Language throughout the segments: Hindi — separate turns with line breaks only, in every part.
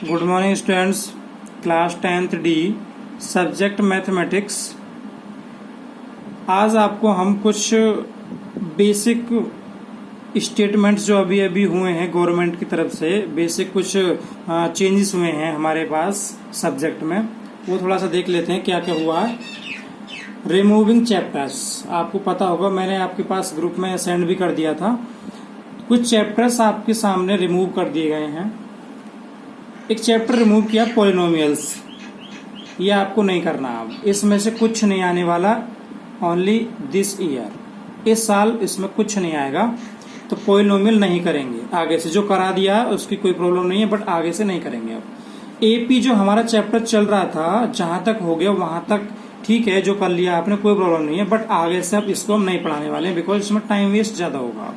Good morning students, class 10th D, subject mathematics. आज आपको हम कुछ बेसिक स्टेटमेंट्स जो अभी अभी हुए हैं गवर्नमेंट की तरफ से, बेसिक कुछ चेंजेस हुए हैं हमारे पास सब्जेक्ट में, वो थोड़ा सा देख लेते हैं क्या क्या हुआ है। रिमूविंग चैप्टर्स, आपको पता होगा मैंने आपके पास ग्रुप में सेंड भी कर दिया था। कुछ चैप्टर्स आपके सामने रिमूव कर दिए गए हैं। एक चैप्टर रिमूव किया पॉलिनोमियल्स, ये आपको नहीं करना। अब इसमें से कुछ नहीं आने वाला, ओनली दिस ईयर, इस साल इसमें कुछ नहीं आएगा, तो पॉलिनोमियल नहीं करेंगे। आगे से जो करा दिया उसकी कोई प्रॉब्लम नहीं है, बट आगे से नहीं करेंगे। अब एपी जो हमारा चैप्टर चल रहा था, जहां तक हो गया वहां तक ठीक है, जो कर लिया आपने कोई प्रॉब्लम नहीं है, बट आगे से अब इसको हम नहीं पढ़ाने वाले, बिकॉज इसमें टाइम वेस्ट ज्यादा होगा।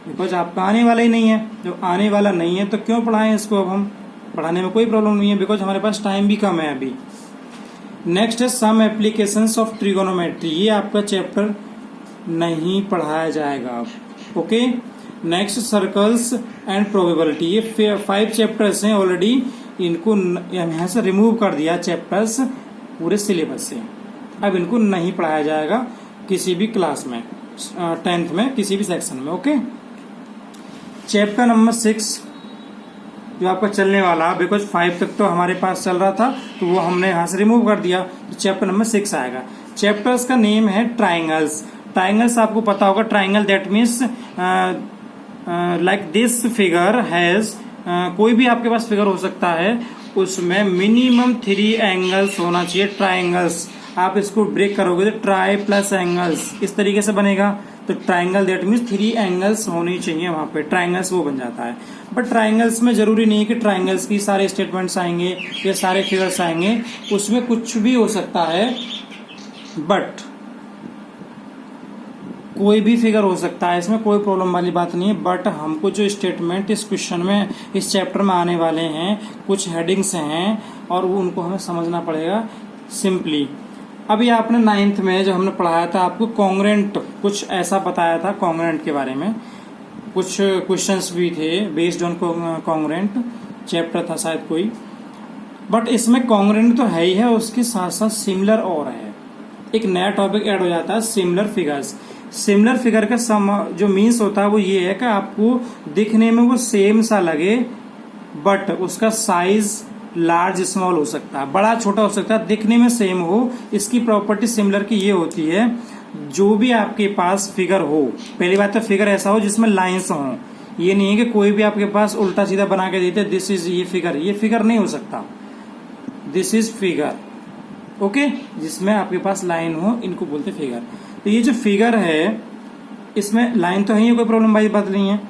बिकॉज आपका आने वाला ही नहीं है, जब आने वाला नहीं है तो क्यों पढ़ाएं इसको। अब हम पढ़ाने में कोई प्रॉब्लम नहीं है, बिकॉज हमारे पास टाइम भी कम है अभी। नेक्स्ट है सम एप्लीकेशंस ऑफ ट्रिगोनोमेट्री, ये आपका चैप्टर नहीं पढ़ाया जाएगा अब। Okay, next circles and probability, ये 5 चैप्टर्स हैं ऑलरेडी, इनको यहाँ से रिमूव कर दिया चैप्टर्स पूरे सिलेबस से। अब इनको नहीं पढ़ाया जाएगा किसी भी क्लास में, 10th में किसी भी सेक्शन में। ओके, चैप्टर नंबर 6 जो आपका चलने वाला, बिकॉज 5 तक तो हमारे पास चल रहा था तो वो हमने यहाँ से रिमूव कर दिया, तो चैप्टर नंबर 6 आएगा। चैप्टर्स का नेम है ट्राइंगल्स। ट्राइंगल्स आपको पता होगा, triangle that means like this figure has, कोई भी आपके पास फिगर हो सकता है, उसमें मिनिमम 3 एंगल्स होना चाहिए। ट्राइंगल्स आप इसको ब्रेक करोगे तो ट्राई प्लस एंगल्स इस तरीके से बनेगा, तो ट्राइंगल दैट मीन्स 3 एंगल्स होनी चाहिए वहां पे, ट्राइंगल्स वो बन जाता है। बट ट्राइंगल्स में जरूरी नहीं है कि ट्राइंगल्स की सारे स्टेटमेंट्स आएंगे या सारे फिगर्स आएंगे, उसमें कुछ भी हो सकता है, बट कोई भी फिगर हो सकता है, इसमें कोई प्रॉब्लम वाली बात नहीं है। बट हमको जो स्टेटमेंट इस क्वेश्चन में, इस चैप्टर में आने वाले हैं, कुछ हेडिंग्स हैं और वो उनको हमें समझना पड़ेगा सिंपली। अभी आपने 9th में जो हमने पढ़ाया था, आपको कॉन्ग्रेंट कुछ ऐसा बताया था, कॉन्ग्रेंट के बारे में कुछ क्वेश्चंस भी थे बेस्ड ऑन कॉन्ग्रेंट, चैप्टर था शायद कोई। बट इसमें कॉन्ग्रेंट तो है ही है, उसके साथ साथ सिमिलर और है, एक नया टॉपिक ऐड हो जाता है, सिमिलर फिगर्स। सिमिलर फिगर का जो मीन्स होता है वो ये है कि आपको दिखने में वो सेम सा लगे, बट उसका साइज लार्ज स्मॉल हो सकता है, बड़ा छोटा हो सकता है, दिखने में सेम हो। इसकी प्रॉपर्टी सिमिलर की ये होती है, जो भी आपके पास फिगर हो, पहली बात तो फिगर ऐसा हो जिसमें लाइंस हो। ये नहीं है कि कोई भी आपके पास उल्टा सीधा बना के देते दिस इज ये फिगर नहीं हो सकता, दिस इज फिगर। ओके, जिसमें आपके पास लाइन हो, इनको बोलते फिगर। तो ये जो फिगर है इसमें लाइन तो है, कोई प्रॉब्लम वाली बात नहीं है,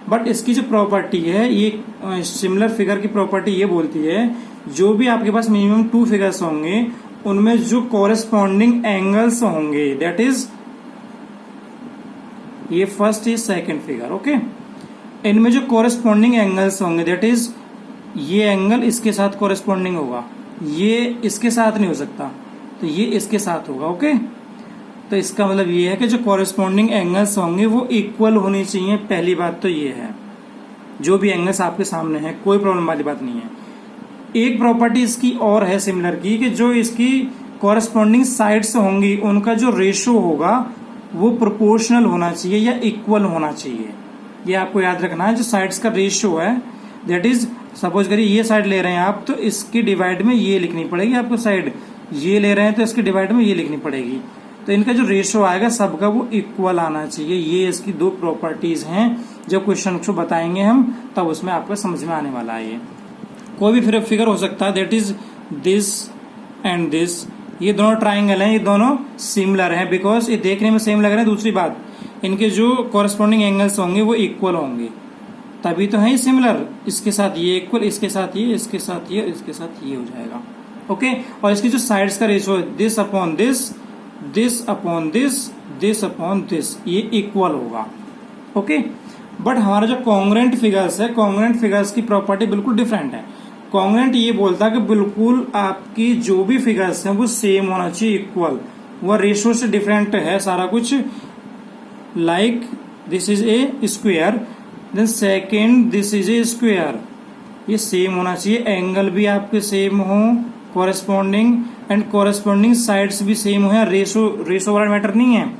बट इसकी जो प्रॉपर्टी है, ये सिमिलर फिगर की प्रॉपर्टी ये बोलती है, जो भी आपके पास मिनिमम 2 फिगर्स होंगे उनमें जो कॉरेस्पॉन्डिंग एंगल्स होंगे, दैट इज ये first is second figure. Okay, इनमें जो कॉरेस्पॉन्डिंग एंगल्स होंगे, दैट इज ये एंगल इसके साथ कॉरेस्पॉन्डिंग होगा, ये इसके साथ नहीं हो सकता, तो ये इसके साथ होगा। ओके, तो इसका मतलब ये है कि जो कॉरेस्पॉन्डिंग एंगल्स होंगे वो इक्वल होनी चाहिए। पहली बात तो ये है, जो भी एंगल्स आपके सामने है, कोई प्रॉब्लम वाली बात नहीं है। एक प्रॉपर्टी इसकी और है सिमिलर की, कि जो इसकी कॉरेस्पॉन्डिंग साइड्स होंगी उनका जो रेशो होगा वो प्रोपोर्शनल होना चाहिए या इक्वल होना चाहिए। ये आपको याद रखना है, जो साइड्स का रेशो है, दैट इज सपोज करिए ये साइड ले रहे हैं आप, तो इसकी डिवाइड में ये लिखनी पड़ेगी आपको, साइड ये ले रहे हैं तो इसकी डिवाइड में ये लिखनी पड़ेगी, तो इनका जो रेशो आएगा सबका वो इक्वल आना चाहिए। ये इसकी 2 प्रॉपर्टीज हैं, जब क्वेश्चन को बताएंगे हम तब उसमें आपको समझ में आने वाला है। ये कोई भी फिगर हो सकता है, that is this and this, ये दोनों ट्राइंगल हैं, ये दोनों सिमिलर हैं, बिकॉज ये देखने में सेम लग रहे हैं। दूसरी बात, इनके जो कॉरेस्पॉन्डिंग एंगल्स होंगे वो इक्वल होंगे, तभी तो है ये सिमिलर। इसके साथ ये इक्वल, इसके साथ ये, इसके साथ ये, इसके साथ ये हो जाएगा। ओके, और इसकी जो साइड्स का रेशो है, this upon this, this upon this, this upon this, ये इक्वल होगा। ओके, बट हमारा जो कॉन्ग्रेंट फिगर्स है, कॉन्ग्रेंट फिगर्स की प्रॉपर्टी बिल्कुल डिफरेंट है। कॉन्ग्रेंट ये बोलता है कि बिल्कुल आपकी जो भी फिगर्स हैं वो सेम होना चाहिए, इक्वल, वो रेशो से डिफरेंट है सारा कुछ। Like this is a square, then second this is a square, ये सेम होना चाहिए, एंगल भी आपके सेम हो कॉरेस्पॉन्डिंग, एंड कॉरेस्पॉन्डिंग साइड्स भी सेम हो। रेशो वाला मैटर नहीं है,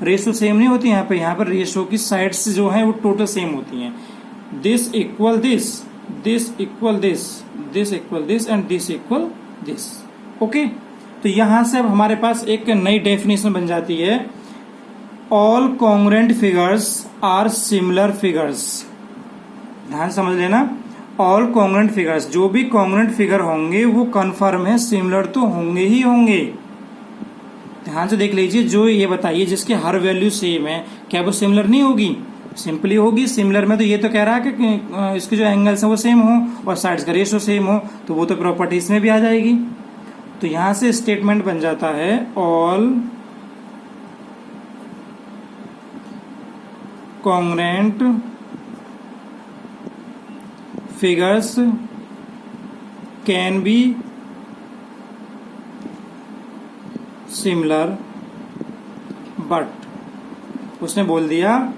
रेशो सेम नहीं होती यहाँ पर रेशो की साइड्स जो है वो टोटल सेम होती हैं। This equal this, this equal this, this equal this and this equal this. Okay, तो यहां से अब हमारे पास एक नई डेफिनेशन बन जाती है, all congruent figures are similar figures. ध्यान समझ लेना, ऑल कॉन्ग्रुएंट फिगर्स, जो भी कॉन्ग्रुएंट फिगर होंगे वो कन्फर्म है सिमिलर तो होंगे ही होंगे। ध्यान से देख लीजिए, जो ये बताइए जिसकी हर वैल्यू सेम है, क्या वो सिमिलर नहीं होगी? सिंपली होगी। सिमिलर में तो ये तो कह रहा है कि इसके जो एंगल्स हैं वो सेम हो और साइड्स का रेशियो सेम हो, तो वो तो प्रॉपर्टीज में भी आ जाएगी। तो यहां से स्टेटमेंट बन जाता है, all congruent figures can be similar but, उसने बोल दिया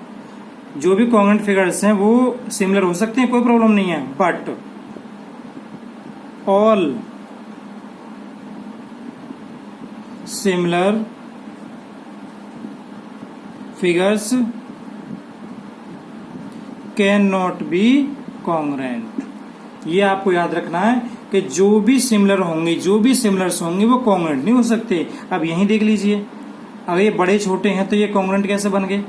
जो भी कॉन्ग्रुएंट फिगर्स हैं वो सिमिलर हो सकते हैं, कोई प्रॉब्लम नहीं है, but all similar figures can not be congruent. ये आपको याद रखना है कि जो भी सिमिलर होंगे, जो भी सिमिलर्स होंगे वो कॉन्ग्रुएंट नहीं हो सकते। अब यहीं देख लीजिए, अगर ये बड़े छोटे हैं तो ये कॉन्ग्रुएंट कैसे बन गए?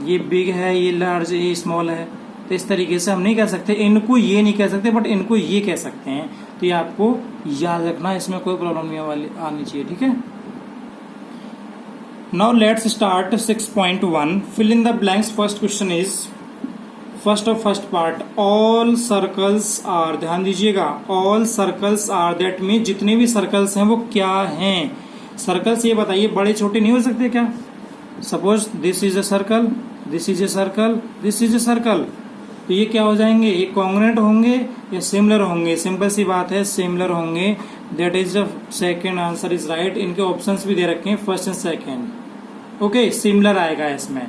ये बिग है, ये लार्ज, ये स्मॉल है, तो इस तरीके से हम नहीं कह सकते। इनको ये नहीं कह सकते बट इनको ये कह सकते हैं, तो ये आपको याद रखना, इसमें कोई प्रॉब्लम नहीं आनी चाहिए। ठीक है, now let's start 6.1 fill in the blanks. First question is first part, all circles are, ध्यान दीजिएगा, all circles are, that mean जितने भी सर्कल्स हैं वो क्या हैं? सर्कल्स ये बताइए बड़े छोटे नहीं हो सकते क्या? Suppose this is a circle, this is a circle, this is a circle, तो ये क्या हो जाएंगे? ये कॉन्ग्रुएंट होंगे या सिमिलर होंगे? सिंपल सी बात है, सिमिलर होंगे। That is the second answer is right. इनके ऑप्शंस भी दे रखे हैं, first and second. Okay, similar आएगा इसमें,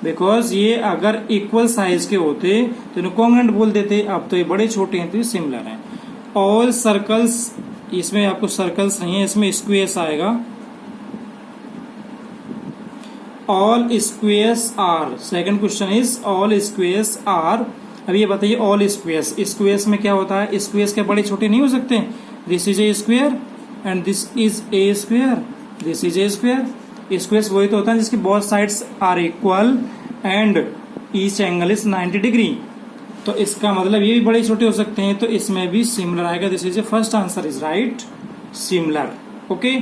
बिकॉज ये अगर इक्वल साइज के होते तो इन्हें कॉन्ग्रुएंट बोल देते, अब तो ये बड़े छोटे हैं तो ये सिमिलर हैं। ऑल सर्कल्स, इसमें आपको सर्कल्स नहीं है, इसमें स्क्वेयर्स आएगा। All squares are, second question is all squares are. अब ये बताइए ऑल स्क्वेयर्स, स्क्वेयर्स में क्या होता है? स्क्वेयर्स के बड़े छोटे नहीं हो सकते? This is a square and this is a square, this is a square. Squares वही तो होता है जिसकी both sides are equal and each angle is 90 degree. तो इसका मतलब ये भी बड़े छोटे हो सकते हैं, तो इसमें भी सिमिलर आएगा। This is a first answer is right, similar. Okay,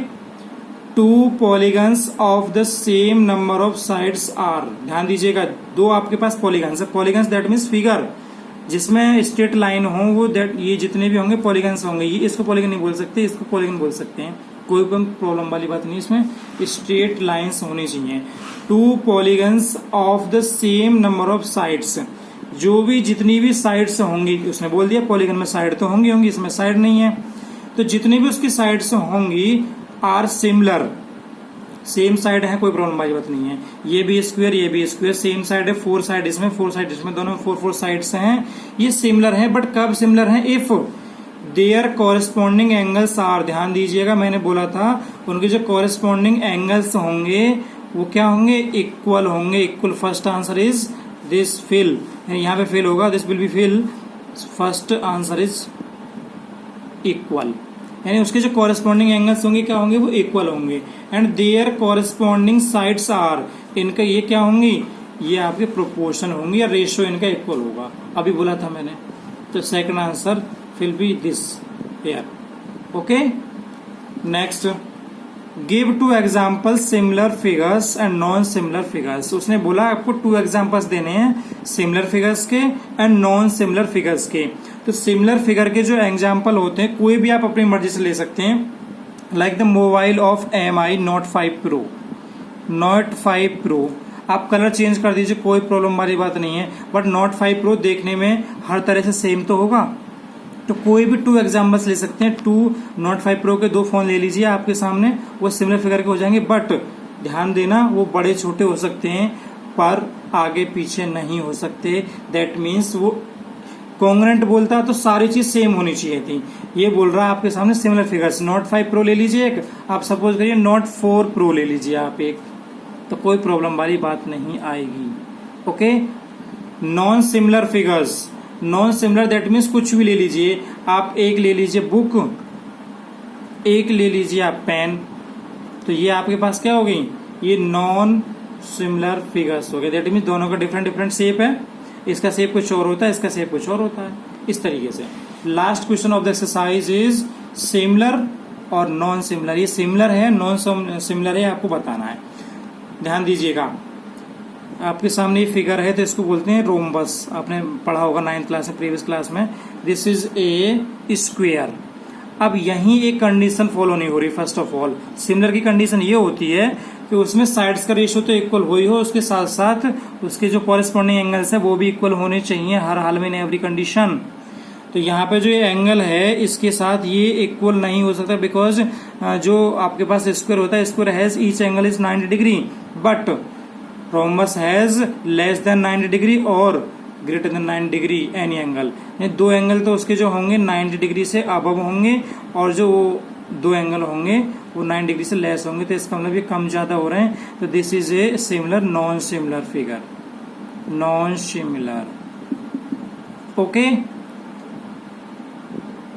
two polygons of the same number of sides are, ध्यान दीजिएगा, दो आपके पास पॉलीगन्स है। पॉलीगन्स दैट मीन्स फिगर जिसमें स्ट्रेट लाइन हो, वो दैट ये जितने भी होंगे पॉलीगन्स होंगे। ये इसको पॉलीगन नहीं बोल सकते, इसको पॉलीगन बोल सकते हैं, कोई प्रॉब्लम वाली बात नहीं, इसमें स्ट्रेट लाइंस होनी चाहिए। To polygons of the same number of sides, जो भी जितनी भी साइड्स होंगी, उसने बोल दिया पॉलीगन में साइड तो होंगी, इसमें साइड नहीं है, तो जितनी भी उसकी साइड्स होंगी आर सिमिलर, सेम साइड है, कोई प्रॉब्लम वाली बात नहीं है। ये भी स्क्वायर, ये भी स्क्वायर, सेम साइड है, फोर साइड इसमें, फोर साइड इसमें, दोनों में फोर साइड्स हैं, ये सिमिलर है। बट कब सिमिलर है? If there corresponding angles are, ध्यान दीजिएगा, मैंने बोला था उनके जो कॉरेस्पॉन्डिंग एंगल्स होंगे वो क्या होंगे? इक्वल होंगे, equal. First answer is this fill, यहाँ पे फिल होगा, this will be fill. First answer is equal, यानी उसके जो कॉरेस्पॉन्डिंग एंगल्स होंगे क्या होंगे? वो इक्वल होंगे। And there corresponding sides are, इनका ये क्या होंगी? ये आपके प्रोपोर्शन होंगे या रेशियो इनका इक्वल होगा, अभी बोला था मैंने। तो second answer will be this here. Okay, next, give two example similar figures and non similar figures. उसने बोला आपको 2 एग्जाम्पल्स देने हैं, सिमिलर फिगर्स के एंड नॉन सिमिलर फिगर्स के। तो सिमिलर फिगर के जो एग्जाम्पल होते हैं कोई भी आप अपनी मर्जी से ले सकते हैं, like the mobile of MI Note 5 Pro, Note 5 Pro। आप कलर चेंज कर दीजिए, कोई प्रॉब्लम वाली बात नहीं है, बट Note 5 Pro देखने में हर तरह से सेम तो होगा। तो कोई भी 2 एग्जाम्पल्स ले सकते हैं, 2 Note 5 Pro के 2 फोन ले लीजिए आपके सामने, वो सिमिलर फिगर के हो जाएंगे। बट ध्यान देना, वो बड़े छोटे हो सकते हैं पर आगे पीछे नहीं हो सकते। दैट मीन्स वो कॉन्ग्रुएंट बोलता तो सारी चीज सेम होनी चाहिए थी। ये बोल रहा है आपके सामने सिमिलर फिगर्स, नोट 5 प्रो ले लीजिए एक, आप सपोज करिए नोट 4 प्रो ले लीजिए आप एक, तो कोई प्रॉब्लम वाली बात नहीं आएगी। Okay, non similar figures, non similar that means कुछ भी ले लीजिए आप, एक ले लीजिए बुक, एक ले लीजिए आप पेन, तो ये आपके पास क्या हो गई, ये नॉन सिमिलर फिगर्स हो गए। दैट मीन्स दोनों का डिफरेंट डिफरेंट शेप है, इसका शेप कुछ और होता है, इसका शेप कुछ और होता है, इस तरीके से। Last question of the exercise is similar और नॉन सिमिलर। ये सिमिलर है, नॉन सिमिलर है, आपको बताना है। ध्यान दीजिएगा, आपके सामने ये फिगर है तो इसको बोलते हैं रोम्बस, आपने पढ़ा होगा 9th क्लास में, प्रीवियस क्लास में। This is a square. अब यहीं एक कंडीशन फॉलो नहीं हो रही। फर्स्ट ऑफ ऑल सिमिलर की कंडीशन ये होती है कि उसमें साइड्स का रेशियो तो इक्वल हो ही हो, उसके साथ साथ उसके जो कॉरेस्पॉन्डिंग एंगल्स है वो भी इक्वल होने चाहिए हर हाल में, इन एवरी कंडीशन। तो यहाँ पे जो ये एंगल है इसके साथ ये इक्वल नहीं हो सकता, बिकॉज जो आपके पास स्क्वायर होता है, square has each angle is 90 degree, but rhombus has less than 90 degree और greater than 90 degree any angle. ये दो एंगल तो उसके जो होंगे 90 डिग्री से अबव होंगे, और जो दो एंगल होंगे वो 90 डिग्री से लेस होंगे, तो इसका मतलब ये कम ज्यादा हो रहे हैं। तो this is a similar non similar figure, non similar. Okay.